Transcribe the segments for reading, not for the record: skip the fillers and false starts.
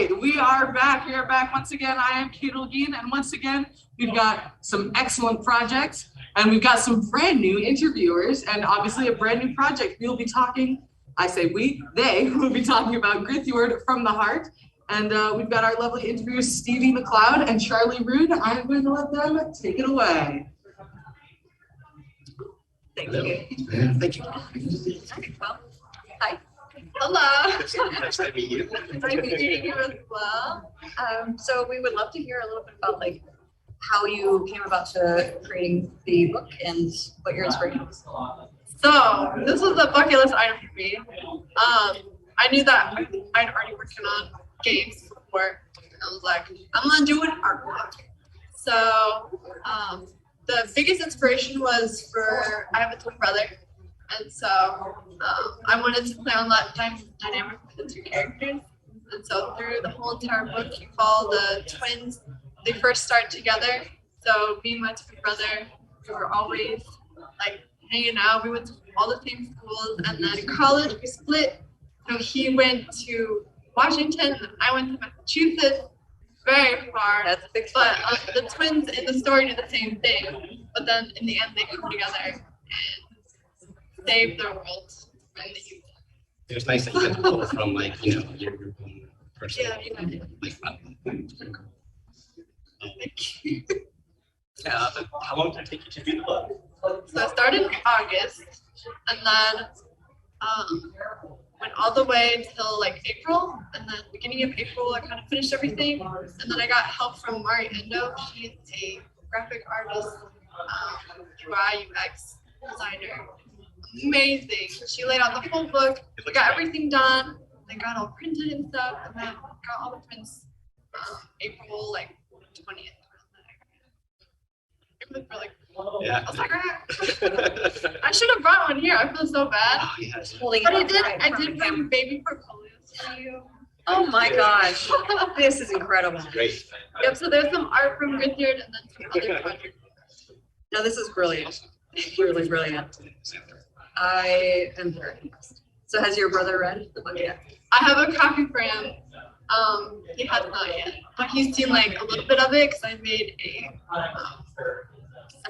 right, we are back. We are back once again. I am Kate Olguin, and once again, we've got some excellent projects, and we've got some brand new interviewers, and obviously a brand new project. We'll be talking, I say we, they will be talking about Grithjörð from the Heart, and we've got our lovely interviewers, Stevie MacLeod and Charlie Roode. I'm going to let them take it away. Thank you. Thank you. Well, hi. Hello. Nice to meet you. Nice meeting you as well. So we would love to hear a little bit about like how you came about to creating the book and what your inspiration was. So this was a bucket list item for me. I knew that I'd already working on games before. I was like, I'm gonna do an art book. So the biggest inspiration was for, I have a twin brother, and so I wanted to play on that dynamic with the two characters. And so through the whole entire book, you follow the twins. They first start together. So me and my twin brother, we were always like hanging out. We went to all the same schools, and then in college we split. So he went to Washington, and I went to Massachusetts. Very far. That's a big But the twins in the story do the same thing. But then in the end, they come together and save the world. It was nice that you got to pull from like, you know, your own personal like fun. It's pretty cool. Thank you. How long did it take you to do the book? So I started in August, and then went all the way till like April, and then beginning of April I kind of finished everything, and then I got help from Mari Endo. She's a graphic artist, UI UX designer, amazing. She laid out the whole book, got everything done, then got all printed and stuff, and then got all the prints April like 20th. It was really cool. Yeah. I was like, I should have brought one here. I feel so bad. Oh, yes. holding But it I up did bring baby portfolios for you. Oh my gosh, this is incredible. Great. Yep, so there's some art from Grithjörð and then some other projects. No, this is brilliant. Really brilliant. I am very impressed. So has your brother read the book yet? I have a copy for him. He has not yet, but he's seen like a little bit of it because I made a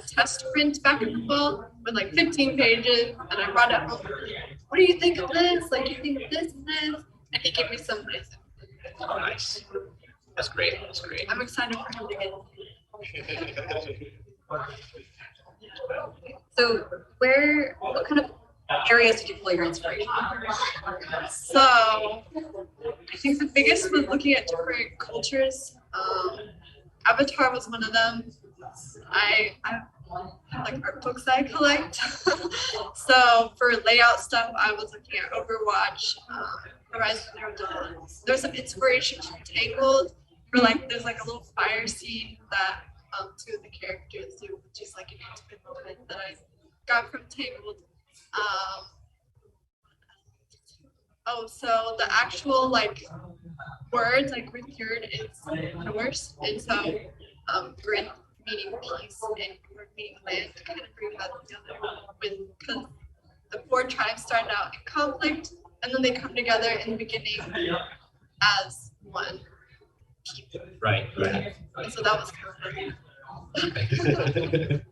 test print back in the fall with like 15 pages, and I brought it home. What do you think of this? Like, do you think of this and this? And he gave me some nice. Oh, nice. That's great. That's great. I'm excited for him to get. So what kind of areas did you pull your inspiration from? So I think the biggest was looking at different cultures. Avatar was one of them. I have like art books that I collect. So for layout stuff, I was looking at Overwatch, Horizon Zero Dawn. There's some inspiration from Tangled. For like, there's like a little fire scene that two of the characters do, which is like an intimate moment that I got from Tangled. So the actual like words, like Grithjörð is Norse, and so Grith meaning peace and Jörð meaning land, to kind of bring that together because the four tribes started out in conflict, and then they come together in the beginning as one people. Right. And so that was kind Okay.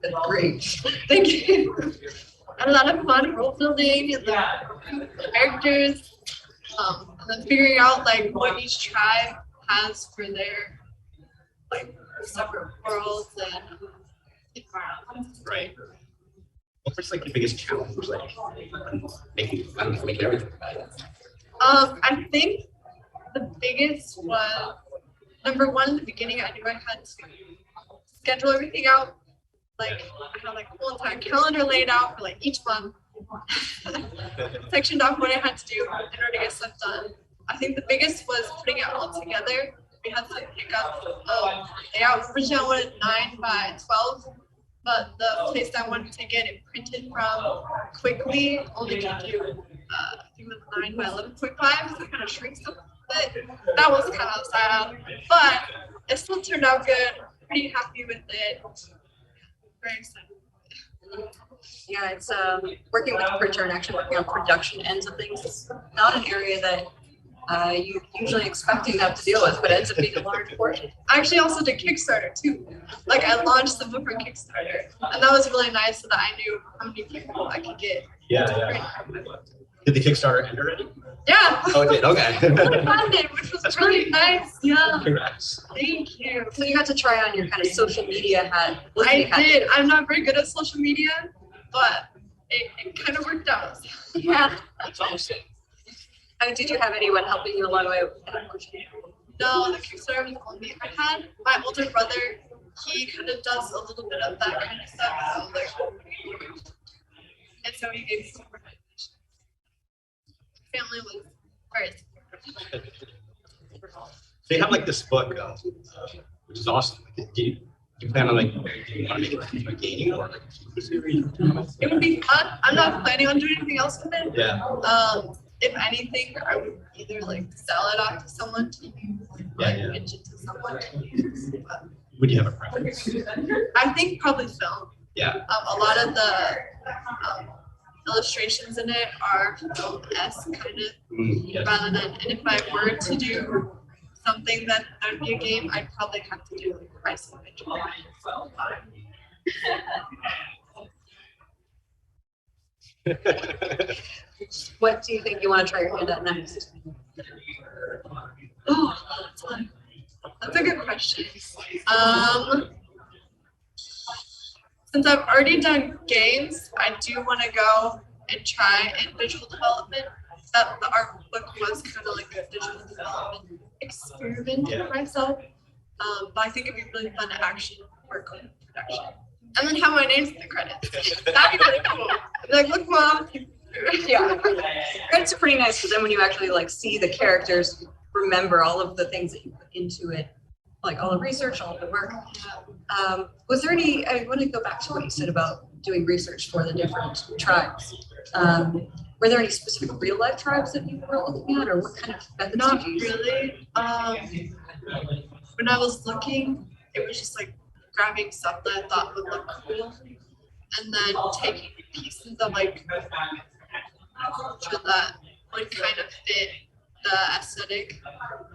That's great. Thank you. And a lot of fun role building and the characters, and then figuring out like what each tribe has for their like separate worlds and environments. Right. What was like the biggest challenge, like making everything? I think the biggest was number one in the beginning. I knew I had to schedule everything out. Like I had like a whole entire calendar laid out for like each month, sectioned off what I had to do in order to get stuff done. I think the biggest was putting it all together. We had some hiccups. Layout originally I wanted 9 by 12, but the place I wanted to get it printed from quickly only could do I think it was 9 by 11.5, so it kind of shrinks a bit. That was kind of sad, but it still turned out good. Pretty happy with it. Very excited. Yeah, it's working with Grithjörð and actually working on production ends of things. It's not an area that you usually expecting them to deal with, but ends up being a large portion. I actually also did Kickstarter too. Like I launched the book on Kickstarter, and that was really nice so that I knew how many people I could get. Yeah. Did the Kickstarter end already? Yeah. Oh, it did. Okay. I funded, which was really nice. Yeah. Congrats. Thank you. So you got to try on your kind of social media hat. I did. I'm not very good at social media, but it kind of worked out. Yeah. That's awesome. Did you have anyone helping you along the way with that? No, the Kickstarter was only I had my older brother. He kind of does a little bit of that kind of stuff. And so he gave me some recommendations. Family was very supportive. So you have like this book, which is awesome. Do you plan on like, do you want to make it into a game or? It would be fun. I'm not planning on doing anything else with it. Yeah. If anything, I would either like sell it off to someone to use, like pitch it to someone to use. But Would you have a preference? I think probably film. Yeah. A lot of the illustrations in it are film-esque kind of, rather than, and if I were to do something that would be a game, I'd probably have to do like price of it. What do you think you want to try your hand at next? Oh, that's a good question. Since I've already done games, I do want to go and try in visual development. That the art book was kind of like a visual development experiment for myself. But I think it'd be really fun to actually work on production. And then have my names in the credits. That'd be really cool. Like, look, Mom. Yeah, credits are pretty nice, but then when you actually like see the characters, remember all of the things that you put into it, like all the research, all of the work. Was there any? I want to go back to what you said about doing research for the different tribes. Were there any specific real life tribes that you were looking at, or what kind of methods Not did you use? really. When I was looking, it was just like grabbing stuff that I thought would look cool, and then taking pieces of like culture that would kind of fit the aesthetic.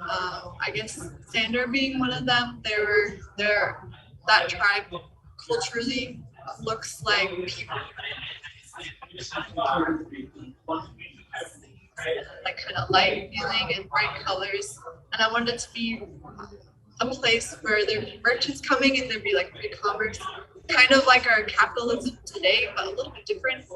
I guess Sander being one of them. That tribe culturally looks like people like kind of light feeling and bright colors, and I wanted it to be a place where there'd be merchants coming and there'd be like e-commerce, kind of like our capitalism today, but a little bit different.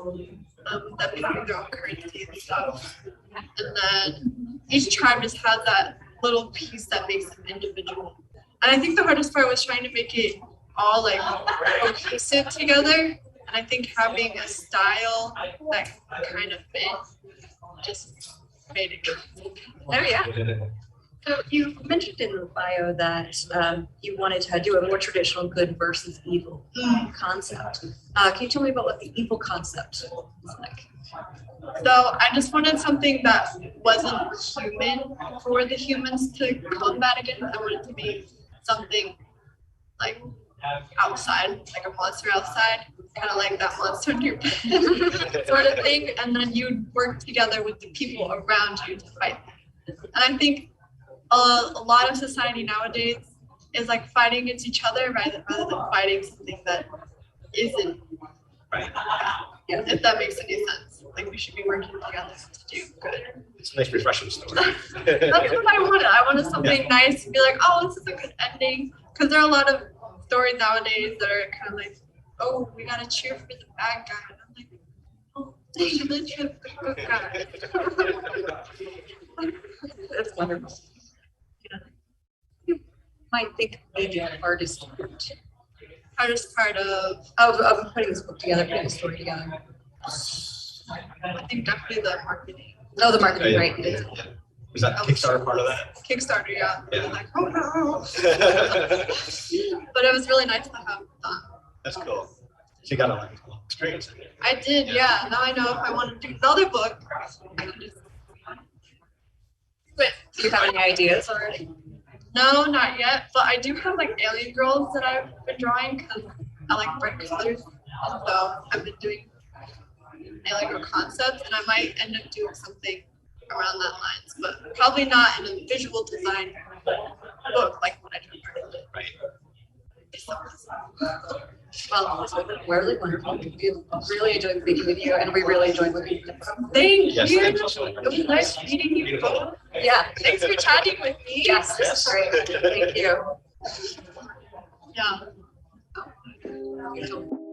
That people have their own currency and stuff, and then each tribe just has that little piece that makes them individual. And I think the hardest part was trying to make it all like cohesive together. And I think having a style that kind of fit just made it good. Oh yeah. So you mentioned in the bio that you wanted to do a more traditional good versus evil concept. Can you tell me about what the evil concept is like? So I just wanted something that wasn't human for the humans to combat against. I wanted to be something like outside, like a monster outside, kind of like that monster in your bed sort of thing. And then you'd work together with the people around you to fight them. And I think a lot of society nowadays is like fighting against each other rather than fighting something that isn't right. Yeah, if that makes any sense. Like we should be working together to do good. It's a nice refreshing story. That's what I wanted. I wanted something nice to be like, oh, this is a good ending. Because there are a lot of stories nowadays that are kind of like, oh, we gotta cheer for the bad guy. And I'm like, oh, we should cheer for the good guy. That's wonderful. You might think maybe the hardest Part of of putting this book together, putting the story together. I think definitely the marketing. Oh, the marketing, Yeah. right? Yeah. Was that Kickstarter part of that? Kickstarter, yeah. Yeah. Like, oh no. But it was really nice to have done. That's cool. So you got a lot of experience in it. I did, yeah. Now I know if I want to do another book, I can just quit. Do you have any ideas already? No, not yet. But I do have like alien girls that I've been drawing because I like bright colors. And so I've been doing alien girl concepts, and I might end up doing something around that lines, but probably not in a visual design book like what I drew. Right. Well, it's been really wonderful. We really enjoyed speaking with you, and we really enjoyed looking at this. Thank Yes, you. thank you so much. It was nice meeting you both. Yeah. Thanks for chatting with me. Yes, this is great. Thank you. Yeah. You too.